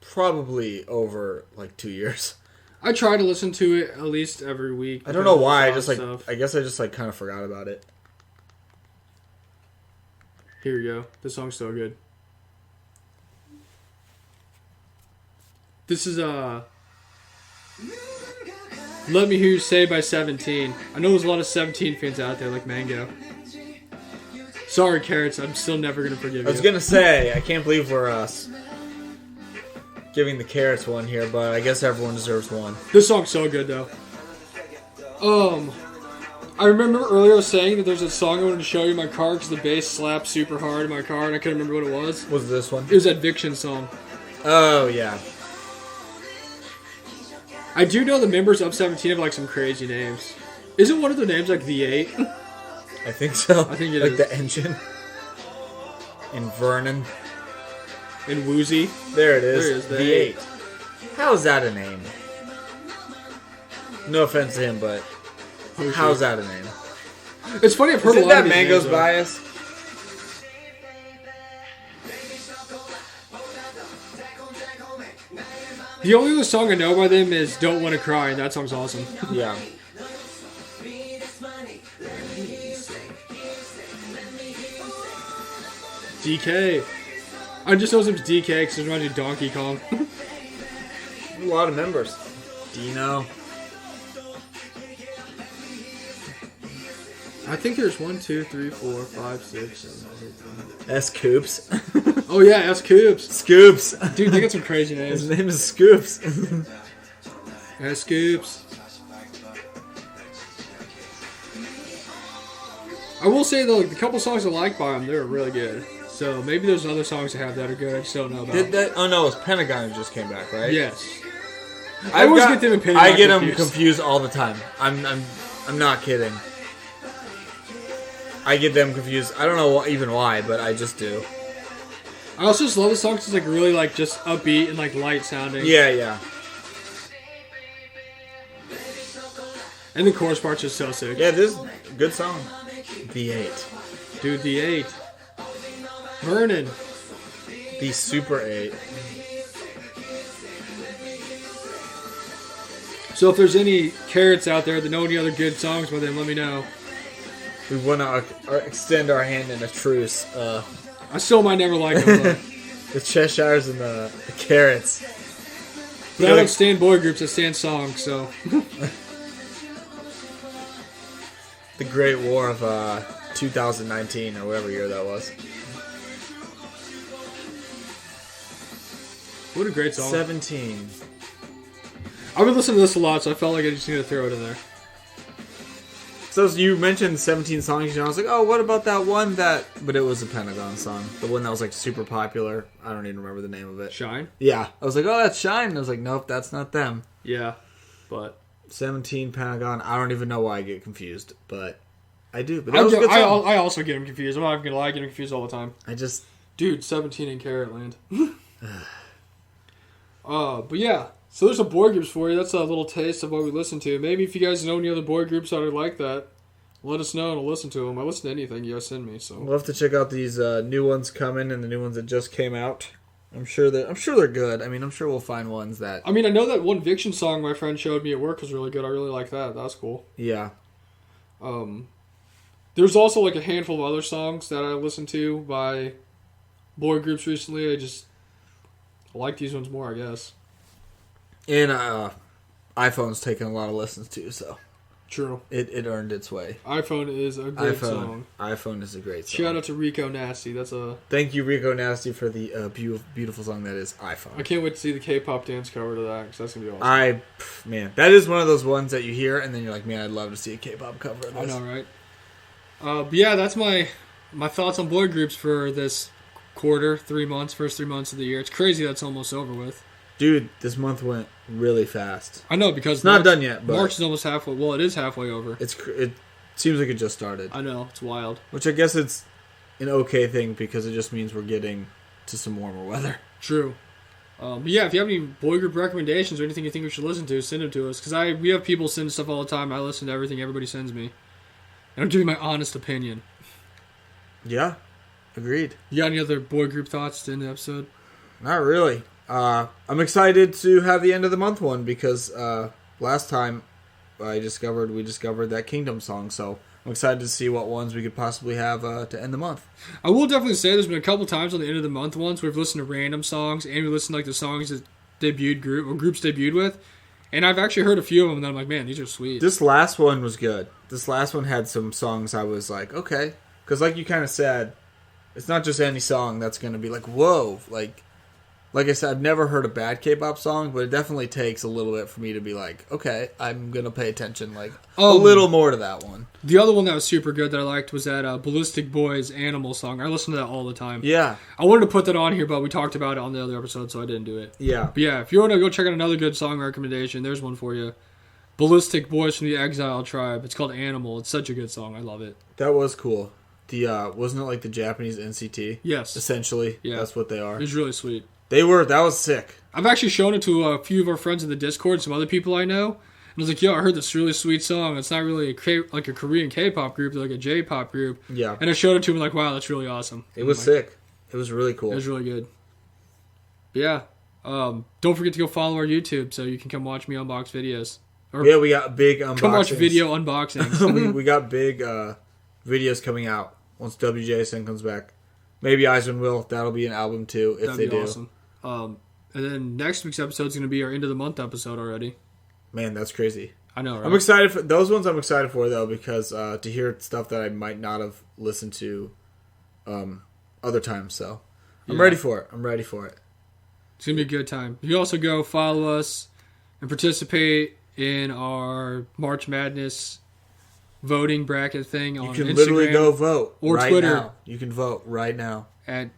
probably over like 2 years. I try to listen to it at least every week. I don't know why. I guess I just like kind of forgot about it. Here we go. This song's so good. This is Let Me Hear You Say by 17. I know there's a lot of 17 fans out there like Mango. Sorry, Carrots. I'm still never going to forgive you. I was going to say, I can't believe we're giving the Carrots one here, but I guess everyone deserves one. This song's so good, though. I remember earlier saying that there's a song I wanted to show you in my car because the bass slapped super hard in my car, and I couldn't remember what it was. Was this one? It was that Viction song. Oh, yeah. I do know the members of 17 have like some crazy names. Isn't one of their names like The 8? I think so. I think it like is. The Engine. And Vernon. And Woozy. There it is. There it is, The 8. How is that a name? No offense to him, but how is that a name? It's funny, I've heard Isn't a lot that of these Mango's names, bias? The only other song I know by them is Don't Wanna Cry, and that song's awesome. Yeah. DK. I just know him as DK because it reminds me of Donkey Kong. A lot of members. Dino. I think there's 1, 2, 3, 4, 5, 6, 7, 8, 9. S. Coops. Oh yeah, S. Coops. Scoops. Dude, they got some crazy names. His name is Scoops. S. Scoops. I will say though, like, the couple songs I like by them, they're really good. So maybe there's other songs I have that are good. I just don't know about. Did that? Oh no, it was Pentagon who just came back, right? Yes. I always get them and Pentagon I get them confused. confused all the time. I'm not kidding. I get them confused. I don't know even why, but I just do. I also just love the song because it's like really like just upbeat and like light sounding. Yeah, yeah. And the chorus part's just so sick. Yeah, this is a good song. The 8. Dude, The 8. Vernon. The Super 8. So if there's any carrots out there that know any other good songs by them, let me know. We want to extend our hand in a truce. I still might never like them, but The Cheshires and the Carrots. I don't stand boy groups, I stand songs, so. The Great War of 2019 or whatever year that was. What a great song. 17. I've been listening to this a lot, so I felt like I just need to throw it in there. So you mentioned 17 songs, and I was like, oh, what about that one that... But it was a Pentagon song. The one that was, like, super popular. I don't even remember the name of it. Shine? Yeah. I was like, oh, that's Shine. And I was like, nope, that's not them. Yeah, but... 17, Pentagon. I don't even know why I get confused, but I do. But that was a good song. I also get them confused. I'm not even going to lie, I get them confused all the time. Dude, 17 in Carrotland. But yeah... So there's some boy groups for you. That's a little taste of what we listen to. Maybe if you guys know any other boy groups that are like that, let us know and I'll listen to them. I listen to anything you guys send me. So we'll have to check out these new ones coming and the new ones that just came out. I'm sure they're good. I mean, I'm sure we'll find ones that. I mean, I know that one Viction song my friend showed me at work was really good. I really like that. That's cool. Yeah. There's also like a handful of other songs that I listened to by boy groups recently. I like these ones more, I guess. And iPhone's taken a lot of listens too, so true. It earned its way. iPhone is a great song. iPhone is a great song. Shout out to Rico Nasty. Thank you, Rico Nasty, for the beautiful song that is iPhone. I can't wait to see the K-pop dance cover to that because that's gonna be awesome. Man, that is one of those ones that you hear and then you're like, man, I'd love to see a K-pop cover of this. I know, right? But yeah, that's my thoughts on boy groups for this quarter, 3 months, first 3 months of the year. It's crazy that's almost over with. Dude, this month went really fast. I know, because it's not done yet, but March is almost halfway. Well, it is halfway over. It seems like it just started. I know, it's wild. Which I guess it's an okay thing because it just means we're getting to some warmer weather. True. But yeah, if you have any boy group recommendations or anything you think we should listen to, send them to us. Because we have people send stuff all the time. I listen to everything everybody sends me. And I'm giving my honest opinion. Yeah, agreed. You got any other boy group thoughts to end the episode? Not really. I'm excited to have the end of the month one because last time we discovered that Kingdom song, so I'm excited to see what ones we could possibly have to end the month. I will definitely say there's been a couple times on the end of the month ones where we've listened to random songs and we listened to like the songs that groups debuted with, and I've actually heard a few of them and I'm like, man, these are sweet. This last one was good. This last one had some songs I was like, okay, because like you kind of said, it's not just any song that's going to be like, whoa, Like I said, I've never heard a bad K-pop song, but it definitely takes a little bit for me to be like, okay, I'm going to pay attention a little more to that one. The other one that was super good that I liked was that Ballistic Boys Animal song. I listen to that all the time. Yeah. I wanted to put that on here, but we talked about it on the other episode, so I didn't do it. Yeah. But yeah, if you want to go check out another good song recommendation, there's one for you. Ballistic Boys from the Exile Tribe. It's called Animal. It's such a good song. I love it. That was cool. Wasn't it like the Japanese NCT? Yes. Essentially. Yeah. That's what they are. It was really sweet. That was sick. I've actually shown it to a few of our friends in the Discord, some other people I know. And I was like, yo, I heard this really sweet song. It's not really like a Korean K-pop group, they're like a J-pop group. Yeah. And I showed it to him like, wow, that's really awesome. It was sick. It was really cool. It was really good. But yeah. Don't forget to go follow our YouTube so you can come watch me unbox videos. Yeah, we got big unboxings. Come watch video unboxings. we got big videos coming out once WJSN comes back. Maybe Eisman will. That'll be an album too if they do. Awesome. And then next week's episode is going to be our end of the month episode already. Man, that's crazy. I know, right? I'm excited for those ones. I'm excited for though because to hear stuff that I might not have listened to other times. So I'm ready for it. It's going to be a good time. You also go follow us and participate in our March Madness voting bracket thing on Instagram. You can literally go vote or right Twitter. Now. You can vote right now at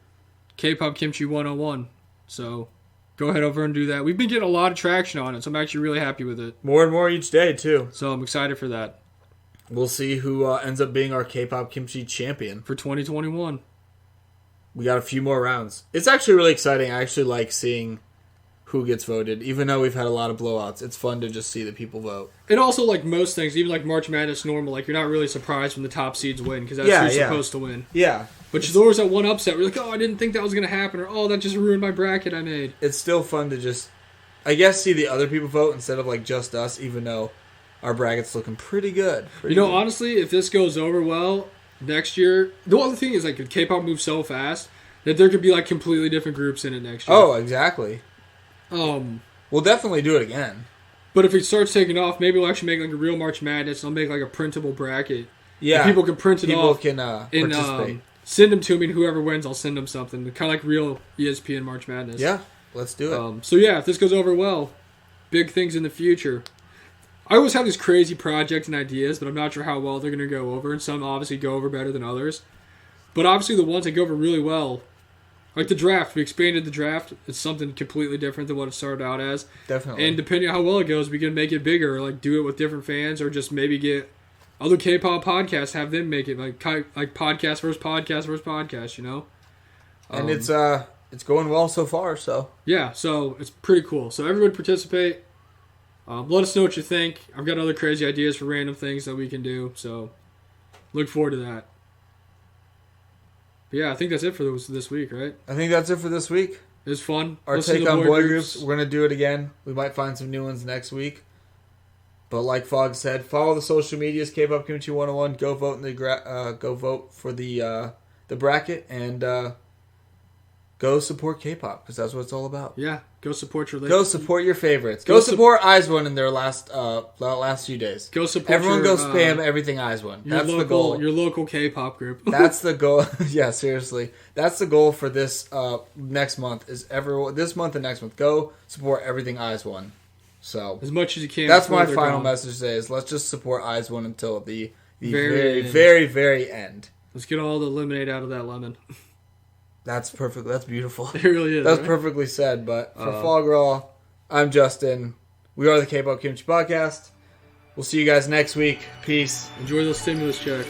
Kpop Kimchi 101. So go ahead over and do that. We've been getting a lot of traction on it, so I'm actually really happy with it. More and more each day too. So I'm excited for that. We'll see who ends up being our Kpop Kimchi champion for 2021. We got a few more rounds. It's actually really exciting. I actually like seeing who gets voted. Even though we've had a lot of blowouts, it's fun to just see the people vote. And also, like most things, even like March Madness normal, like you're not really surprised when the top seeds win because that's who's supposed to win. Yeah. But there was that one upset where you're like, oh, I didn't think that was going to happen, or oh, that just ruined my bracket I made. It's still fun to just, I guess, see the other people vote instead of like just us, even though our bracket's looking pretty good. Honestly, if this goes over well next year, the other thing is like K-pop moves so fast that there could be like completely different groups in it next year. Oh, exactly. We'll definitely do it again. But if it starts taking off, maybe we'll actually make like a real March Madness. I'll make like a printable bracket. Yeah, and people can print it off. People can and participate. send them to me, and whoever wins, I'll send them something. Kind of like real ESPN March Madness. Yeah, let's do it. So yeah, if this goes over well, big things in the future. I always have these crazy projects and ideas, but I'm not sure how well they're going to go over, and some obviously go over better than others. But obviously the ones that go over really well, like the draft, we expanded the draft. It's something completely different than what it started out as. Definitely. And depending on how well it goes, we can make it bigger, like do it with different fans, or just maybe get other K-pop podcasts, have them make it like podcast versus podcast, you know? And it's going well so far, so. Yeah, so it's pretty cool. So everyone participate. Let us know what you think. I've got other crazy ideas for random things that we can do, so look forward to that. But yeah, I think that's it for this week, right? I think that's it for this week. It was fun. Our Listen take to on boy groups. We're going to do it again. We might find some new ones next week. But like Fogg said, follow the social medias, Kpop Kimchi 101. Go vote in the go vote for the bracket, and go support K-pop, because that's what it's all about. Yeah, go support your Go support your favorites. Go support IZ*ONE in their last few days. Go support everyone. Go spam everything IZ*ONE. That's the goal. Your local K-pop group. That's the goal. Yeah, seriously. That's the goal for this next month. This month and next month. Go support everything IZ*ONE. So as much as you can. That's my final message today. Is let's just support IZ*ONE until the very, end. very, very end. Let's get all the lemonade out of that lemon. That's perfect. That's beautiful. It really is. That's right? perfectly said. But for Fog I'm Justin. We are the Kpop Kimchi Podcast. We'll see you guys next week. Peace. Enjoy those stimulus checks.